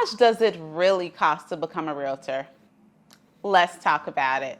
much does it really cost to become a realtor? Let's talk about it.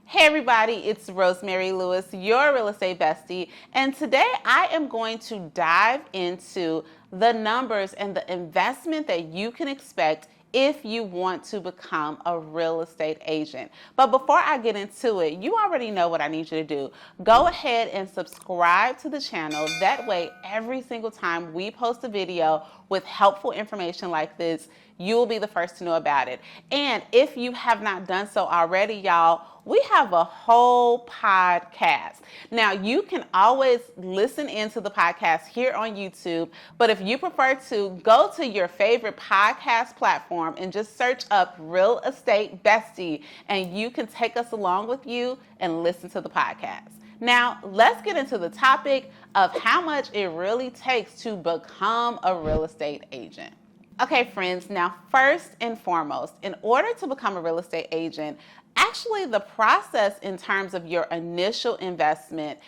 Hey everybody, it's Rosemary Lewis, your real estate bestie, and today I am going to dive into the numbers and the investment that you can expect if you want to become a real estate agent. But before I get into it, you already know what I need you to do. Go ahead and subscribe to the channel. That way, every single time we post a video with helpful information like this, you will be the first to know about it. And if you have not done so already, y'all, we have a whole podcast. Now, you can always listen into the podcast here on YouTube, but if you prefer to, go to your favorite podcast platform and just search up Real Estate Bestie, and you can take us along with you and listen to the podcast. Now, let's get into the topic of how much it really takes to become a real estate agent. Okay, friends, now first and foremost, in order to become a real estate agent, actually the process in terms of your initial investment,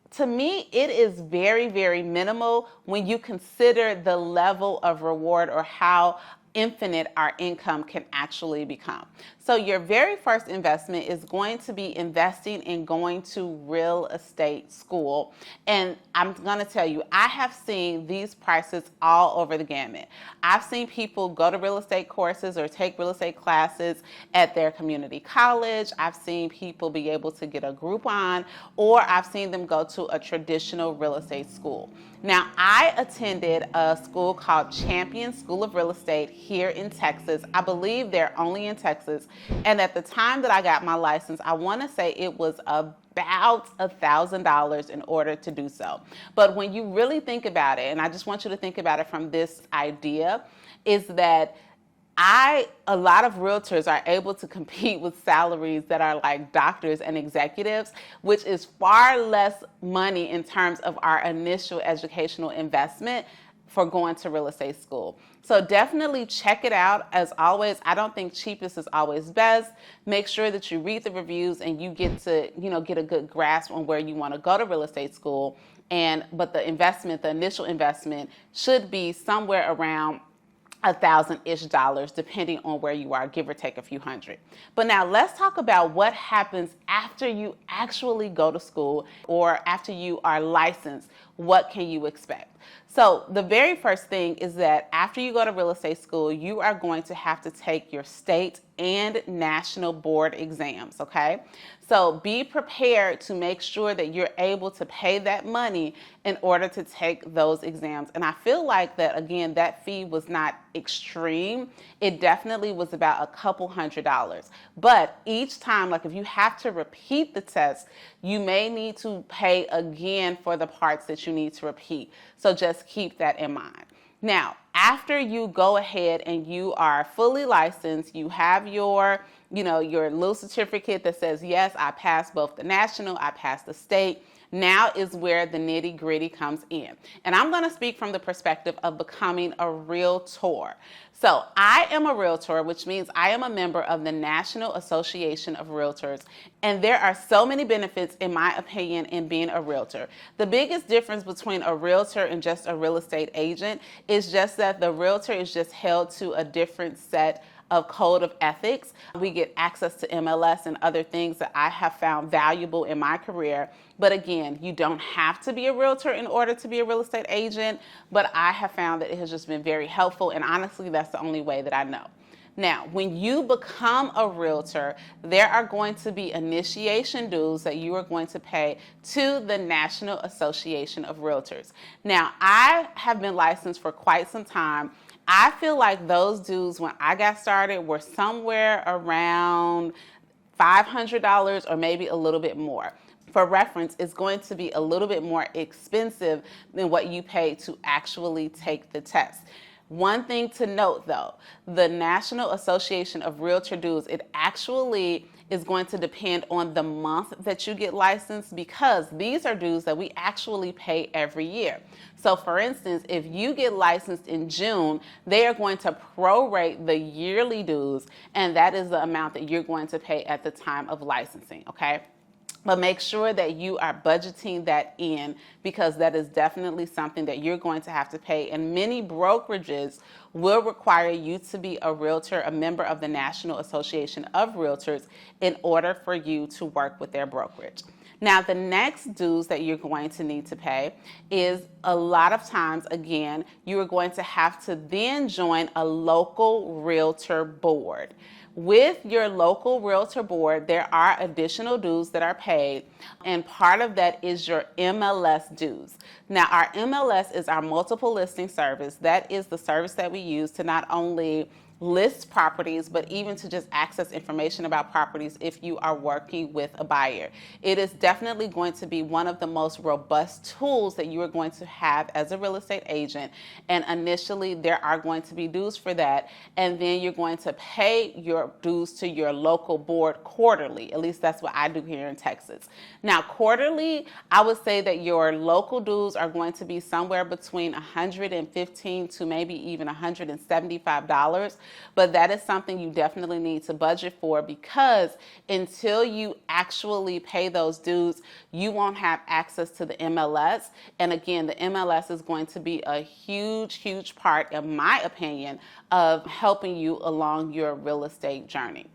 to me, it is very, very minimal when you consider the level of reward or how infinite our income can actually become. So your very first investment is going to be investing in going to real estate school. And I'm going to tell you, I have seen these prices all over the gamut. I've seen people go to real estate courses or take real estate classes at their community college. I've seen people be able to get a Groupon, or I've seen them go to a traditional real estate school. Now, I attended a school called Champion School of Real Estate here in Texas. I believe they're only in Texas. And at the time that I got my license, I want to say it was about $1,000 in order to do so. But when you really think about it, and I just want you to think about it from this idea, is that a lot of realtors are able to compete with salaries that are like doctors and executives, which is far less money in terms of our initial educational investment for going to real estate school. So definitely check it out. As always, I don't think cheapest is always best. Make sure that you read the reviews and you get to, get a good grasp on where you want to go to real estate school. But the initial investment should be somewhere around $1,000-ish, depending on where you are, give or take a few hundred. But now let's talk about what happens after you actually go to school or after you are licensed. What can you expect? So the very first thing is that after you go to real estate school, you are going to have to take your state and national board exams, okay? So be prepared to make sure that you're able to pay that money in order to take those exams. And I feel like that, again, that fee was not extreme. It definitely was about a couple $100s. But each time, like if you have to repeat the test, you may need to pay again for the parts that you need to repeat. So just keep that in mind. Now, after you go ahead and you are fully licensed, you have your little certificate that says, yes, I passed both the national, I passed the state. Now is where the nitty gritty comes in. And I'm going to speak from the perspective of becoming a realtor. So I am a realtor, which means I am a member of the National Association of Realtors. And there are so many benefits, in my opinion, in being a realtor. The biggest difference between a realtor and just a real estate agent is just that the realtor is just held to a different set of code of ethics. We get access to MLS and other things that I have found valuable in my career. But again, you don't have to be a realtor in order to be a real estate agent, but I have found that it has just been very helpful, and honestly, that's the only way that I know. Now, when you become a realtor, there are going to be initiation dues that you are going to pay to the National Association of Realtors. Now, I have been licensed for quite some time. I feel like those dues when I got started were somewhere around $500 or maybe a little bit more. For reference, it's going to be a little bit more expensive than what you pay to actually take the test. One thing to note though, the National Association of Realtor dues, it actually is going to depend on the month that you get licensed, because these are dues that we actually pay every year. So for instance, if you get licensed in June, they are going to prorate the yearly dues, and that is the amount that you're going to pay at the time of licensing, okay? But make sure that you are budgeting that in, because that is definitely something that you're going to have to pay. And many brokerages will require you to be a realtor, a member of the National Association of Realtors, in order for you to work with their brokerage. Now, the next dues that you're going to need to pay is, a lot of times, again, you are going to have to then join a local realtor board. With your local realtor board, there are additional dues that are paid, and part of that is your MLS dues. Now, our MLS is our multiple listing service. That is the service that we use to not only list properties, but even to just access information about properties if you are working with a buyer. It is definitely going to be one of the most robust tools that you are going to have as a real estate agent. And initially, there are going to be dues for that. And then you're going to pay your dues to your local board quarterly. At least that's what I do here in Texas. Now, quarterly, I would say that your local dues are going to be somewhere between $115 to maybe even $175. But that is something you definitely need to budget for, because until you actually pay those dues, you won't have access to the MLS. And again, the MLS is going to be a huge, huge part, in my opinion, of helping you along your real estate journey.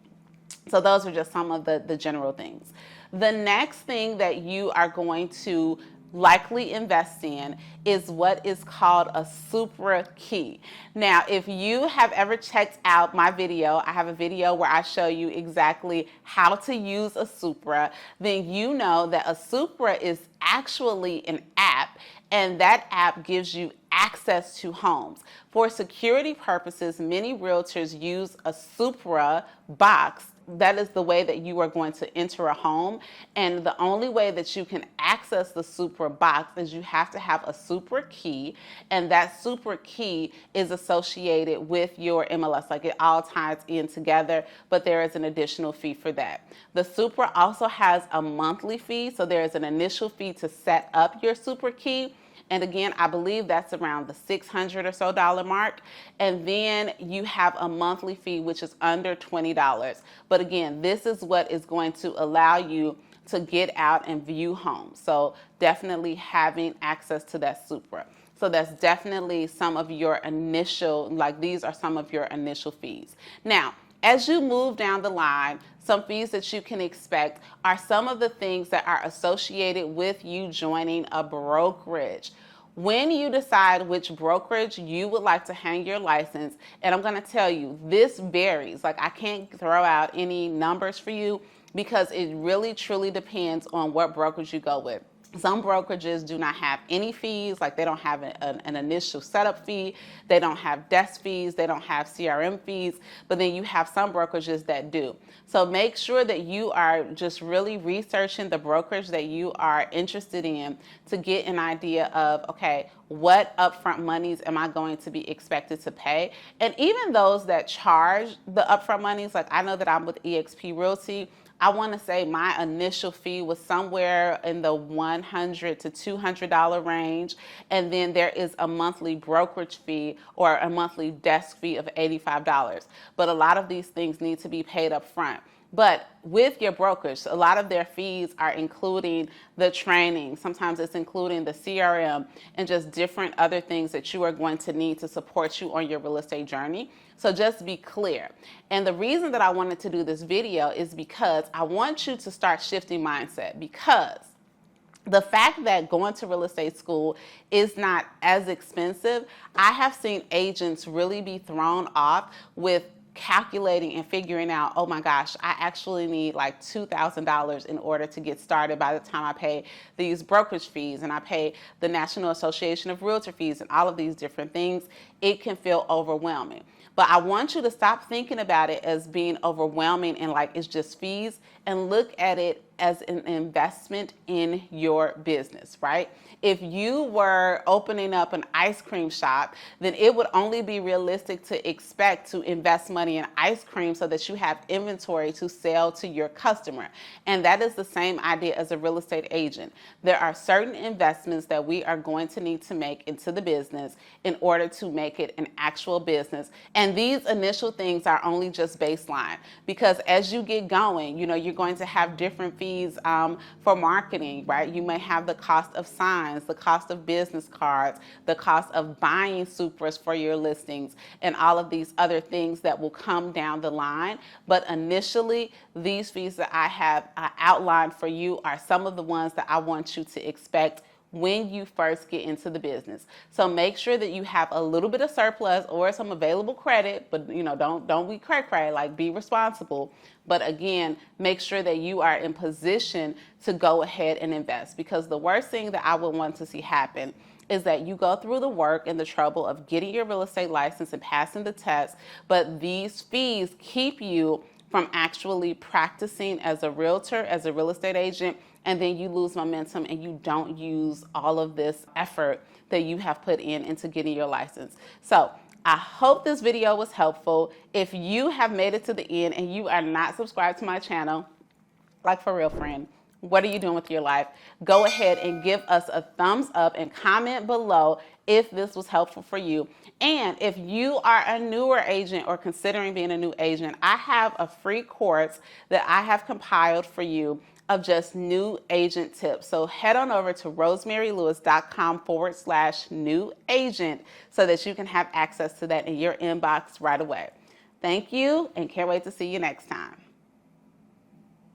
So those are just some of the general things. The next thing that you are going to likely invest in is what is called a Supra key. Now, if you have ever checked out my video, I have a video where I show you exactly how to use a Supra, then you know that a Supra is actually an app, and that app gives you access to homes. For security purposes, many realtors use a Supra box. That is the way that you are going to enter a home. And the only way that you can access the Supra box is you have to have a Supra key. And that Supra key is associated with your MLS. Like, it all ties in together, but there is an additional fee for that. The Supra also has a monthly fee. So there is an initial fee to set up your Supra key. And again, I believe that's around the $600 or so mark. And then you have a monthly fee, which is under $20. But again, this is what is going to allow you to get out and view homes. So definitely having access to that Supra. So that's definitely some of your initial, like, these are some of your initial fees. Now, as you move down the line, some fees that you can expect are some of the things that are associated with you joining a brokerage. When you decide which brokerage you would like to hang your license, and I'm going to tell you, this varies. Like, I can't throw out any numbers for you, because it really truly depends on what brokerage you go with. Some brokerages do not have any fees, like they don't have an initial setup fee, they don't have desk fees, they don't have CRM fees, but then you have some brokerages that do. So make sure that you are just really researching the brokerage that you are interested in to get an idea of, okay, what upfront monies am I going to be expected to pay? And even those that charge the upfront monies, like I know that I'm with eXp Realty, I want to say my initial fee was somewhere in the $100 to $200 range. And then there is a monthly brokerage fee or a monthly desk fee of $85. But a lot of these things need to be paid up front. But with your brokers, a lot of their fees are including the training. Sometimes it's including the CRM and just different other things that you are going to need to support you on your real estate journey. So just be clear. And the reason that I wanted to do this video is because I want you to start shifting mindset, because the fact that going to real estate school is not as expensive, I have seen agents really be thrown off with calculating and figuring out, oh my gosh, I actually need like $2,000 in order to get started by the time I pay these brokerage fees and I pay the National Association of Realtor fees and all of these different things. it can feel overwhelming. But I want you to stop thinking about it as being overwhelming and like it's just fees, and look at it as an investment in your business, right? If you were opening up an ice cream shop, then it would only be realistic to expect to invest money in ice cream so that you have inventory to sell to your customer. And that is the same idea as a real estate agent. There are certain investments that we are going to need to make into the business in order to make it an actual business. And these initial things are only just baseline, because as you get going, you're going to have different fees for marketing, right? You may have the cost of signs, the cost of business cards, the cost of buying Supras for your listings, and all of these other things that will come down the line. But initially, these fees that I have outlined for you are some of the ones that I want you to expect when you first get into the business. So make sure that you have a little bit of surplus or some available credit, but don't be cray-cray, like be responsible. But again, make sure that you are in position to go ahead and invest, because the worst thing that I would want to see happen is that you go through the work and the trouble of getting your real estate license and passing the test, but these fees keep you from actually practicing as a realtor, as a real estate agent, and then you lose momentum and you don't use all of this effort that you have put into getting your license. So I hope this video was helpful. If you have made it to the end and you are not subscribed to my channel, like for real, friend, what are you doing with your life? Go ahead and give us a thumbs up and comment below if this was helpful for you. And if you are a newer agent or considering being a new agent, I have a free course that I have compiled for you of just new agent tips. So head on over to rosemarylewis.com/new agent so that you can have access to that in your inbox right away. Thank you, and can't wait to see you next time.